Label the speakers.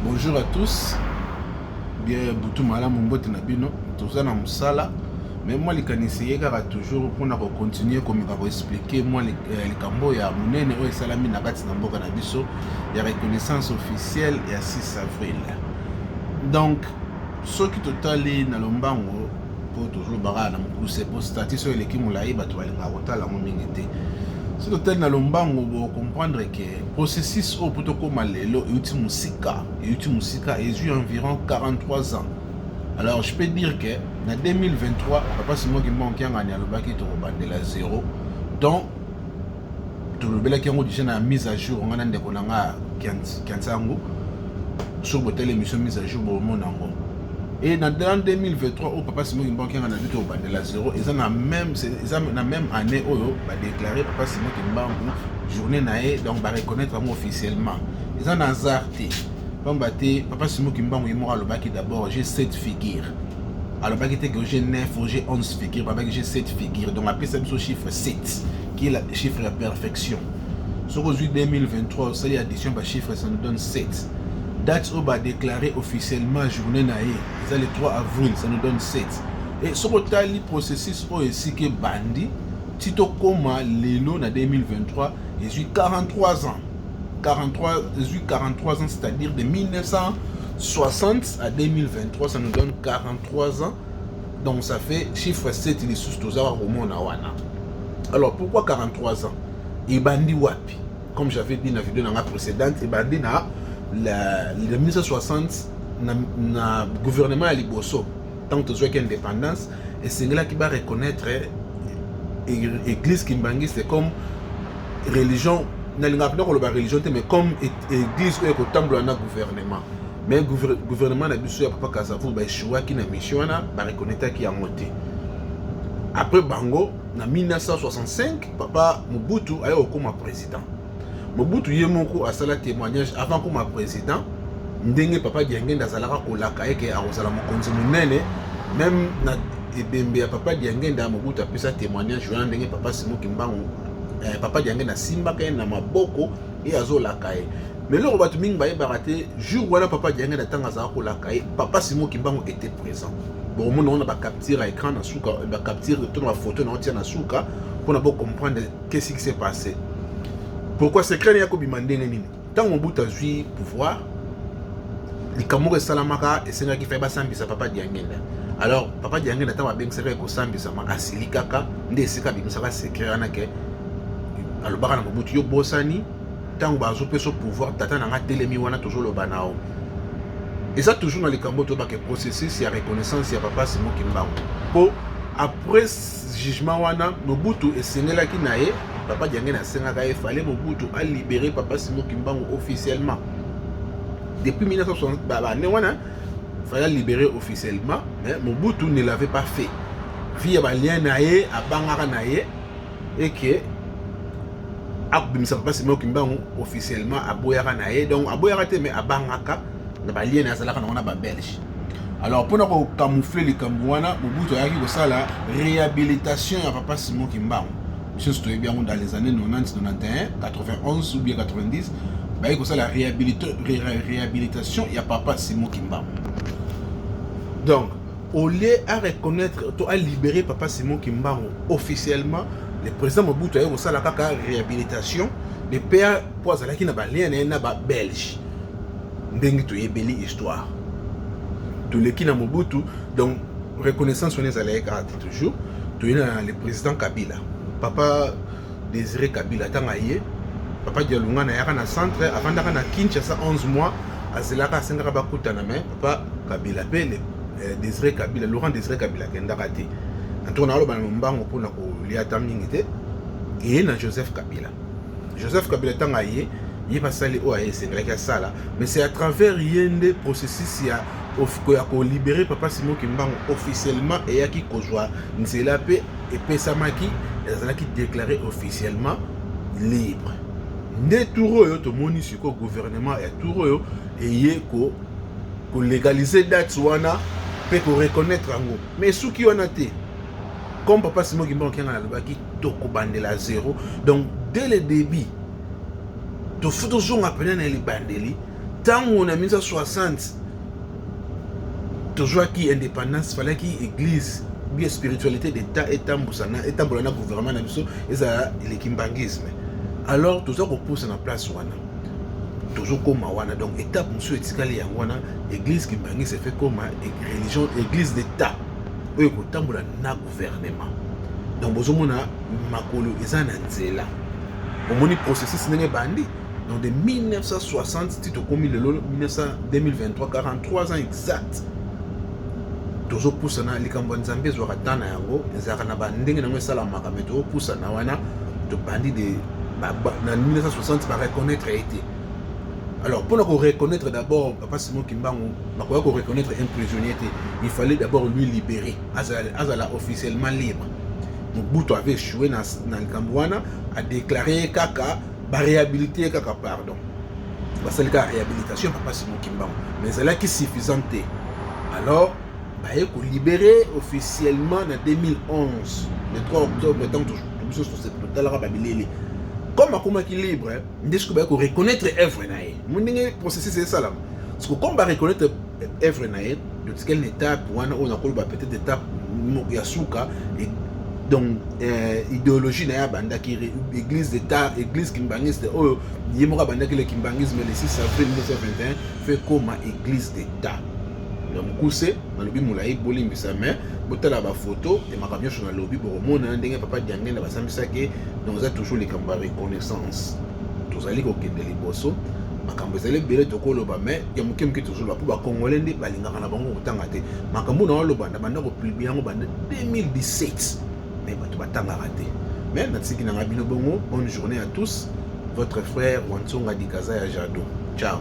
Speaker 1: Bonjour à tous. Bien, Boutou Malam Mbote Nabino, tout ça dans Moussala. Mais moi, les canisiers, toujours pour continuer comme je vais expliquer, moi, les cambo, il y a Mounene, et Salami Nagati Namboka Nabiso, il y a reconnaissance officielle et à 6 avril. Donc, ce qui totali na lombango, pour toujours bara na mkou, c'est pour stati sur l'équipe moulaï, bah tu vas aller la mingité. Ce total na lombango, vous comprendre que le processus au protocole malelo, il y a environ 43 ans. Alors, je peux dire que en 2023, papa c'est moi qui manque un an à qui de la zéro. Donc, tout le bel qui a déjà la mise à jour, on a des konanga kiansango sur votre émission mise à jour au monde. Et dans 2023, papa c'est moi qui manque un an de la zéro. Ils ont la même année où déclaré papa c'est moi qui manque journée naé donc va reconnaître officiellement. Ils ont azarté. Papa Simo Kimbango est mort d'abord, j'ai 7 figures. Alors, j'ai 9 ou j'ai 11 figures, j'ai 7 figures. Donc, après, c'est le chiffre 7, qui est le chiffre de la perfection. Sur aujourd'hui 2023, ça y est, addition, le chiffre, ça nous donne 7. Date où va déclarer officiellement journée naïe, c'est le 3 avril, ça nous donne 7. Et sur le processus, aussi que Bandi, Tito Koma, Lelo, en 2023, j'ai 43 ans. 43 ans, c'est-à-dire de 1960 à 2023, ça nous donne 43 ans. Donc ça fait chiffre 7, il est sous au monde. Alors pourquoi 43 ans? Ibandi Wapi, comme j'avais dit dans la vidéo précédente, Ibandi na le 1960 na gouvernement à Liboso, tant que tu as indépendance, et c'est là qui va reconnaître l'église Kimbangi, c'est comme religion. La religion, mais comme église ou le gouvernement. Mais le gouvernement n'a pas papa Kazavou, choix qui n'a mission, va reconnaître qui a monté. Après Bango, en 1965, papa Mobutu a eu comme président. Mobutu Yemoko a sala témoignage avant comme président. Ndenge papa Diangen d'Azalara Kolaka et a Rosala Mokonzi Munene, même na Ebembe papa Diangen da Mobutu a pu sa témoignage, Ndenge papa Simo Kimbangu. Papa Diangen na simba kaye na maboko et azola kaye. Mais le robot ming baye baraté jour où papa Diangen na tanga za ko la kaye, papa Simo Kimbangu était présent. Bon on a capture à écran na souka, ba capture toute la photo na tient na souka pour na comprendre qu'est-ce qui s'est passé. Pourquoi secret ya ko bimandenge nini? Tant on bout à jouir pouvoir les Kamore Salamaka et Senga qui fait basambisa papa Diangen. Alors papa Diangen na tanga beng secret ko sambisa makasili kaka ndé sika bimsaka secret anake. Alors, il y a un bossani, tant que vous pouvoir, tata n'a telemi wana toujours le banao. Et ça, toujours dans les cambos, il y a un processus, il y a reconnaissance, il y a papa Simo Kimbangu. Pour après jugement wana, Mobutu et Senela qui naé, papa Diangen a Senga, il fallait Mobutu a libéré papa Simo Kimbangu officiellement. Depuis 1960, il fallait libérer officiellement, mais Mobutu ne l'avait pas fait. Via Balien naé, à Bangara naé, et que papa Simo Kimbangu officiellement à Boyara naé, donc à Boyara mais à Bangaka na balien na zalaka na ba belge. Alors pour nous camoufler les Kambouana, Mobutu a eu ça la réhabilitation à papa Simo Kimbangu. Chose tout bien dans les années 90, 91, 91 ou bien 90, bah il y a ça la réhabilitation il y a papa Simo Kimbangu. Donc au lieu à reconnaître, à libérer papa Simo Kimbangu officiellement, le président Mobutu a eu ça la réhabilitation de père pour ça qui n'a pas lien na ba belge. Ndenge to yebeli histoire. De l'équipe na Mobutu donc reconnaissance on est allé garder toujours. To le président Kabila. Papa Désiré Kabila tangaye. Papa Dialunga na yaka na centre avant d'aka na Kinshasa 11 mois azelaka sengaka bakuta na main papa Kabila pele Désiré Kabila Laurent Désiré Kabila kendaka te. Antona alo bana mbango pona ko lia tamingite et na Joseph Kabila. Joseph Kabila tangaye il va salir au AS sala mais c'est à travers yende processus ya ko libérer papa Simo Kimbangu officiellement et ya ki kozwa nzela pe et pesamaki ezala ki déclaré officiellement libre. Nde touro yo to moni siko gouvernement ya touro yo et ko légaliser date wana pe ko reconnaître ngo mais souki wana te comme papa Simo Kimbangu qui a qui toko bandela zéro donc dès le début to photo zone appelé na li bandeli tant on a 1960 toujours qui indépendance fallait qui église bien spiritualité d'état et tambusana et tambolana gouvernement na biso et ça le kimbangisme alors toujours qu'on pousse en place wana toujours comme wana donc étape monsieur etikali ya wana église kimbangisi fait comme religion église d'état oyo ko tambola na gouvernement donc bozomona makolo eza na nzela omoni processus ndenge bandi donc de 1960 tito komi lelo 2023 43 ans exact toujours poussa na likambo nzambe zwaka tana yango ezaka na bandenge nango esalamaka mais toujours poussa na wana to bandi de na 1960 ba reconnaître été alors pour nous reconnaître d'abord papa Simon Kimbangu pour reconnaître un prisonnier il fallait d'abord lui libérer azala officiellement libre Mobutu avait échoué dans le Cambouana a déclaré kaka ba réhabiliter kaka pardon parce que la réhabilitation papa Simon Kimbangu mais elle est suffisante alors il faut libérer officiellement en 2011 le 3 octobre tant que tout ce comme qui libre ndesiko ba ko reconnaître œuvre nae mondenge processus c'est ça là parce que comme ba reconnaître œuvre nae de quelle étape wana on a peut-être étape yasuka et donc idéologie na ya banda qui église d'état église kimbangiste oh yemoka banda ki le kimbangisme le 6 avril 1921 fait comme église d'état donc kousé na lobi moulayi bolimbisa mais botala ba photo et ma camion sur na lobi boromona ndenge papa diangenda basambisa ke donc ça toujours les kamba reconnaissance tozali ko kende liboso makambo ezali bele tokoloba mais ya moke moke toujours ba po ba congolais nde balingaka na bango kotanga te makambo na loba na banda ko publier yango banda 2017 mais bato batangaka te mais natsiki na ngabino bongo bonne journée à tous votre frère Wansonga Dikaza ya Jado ciao.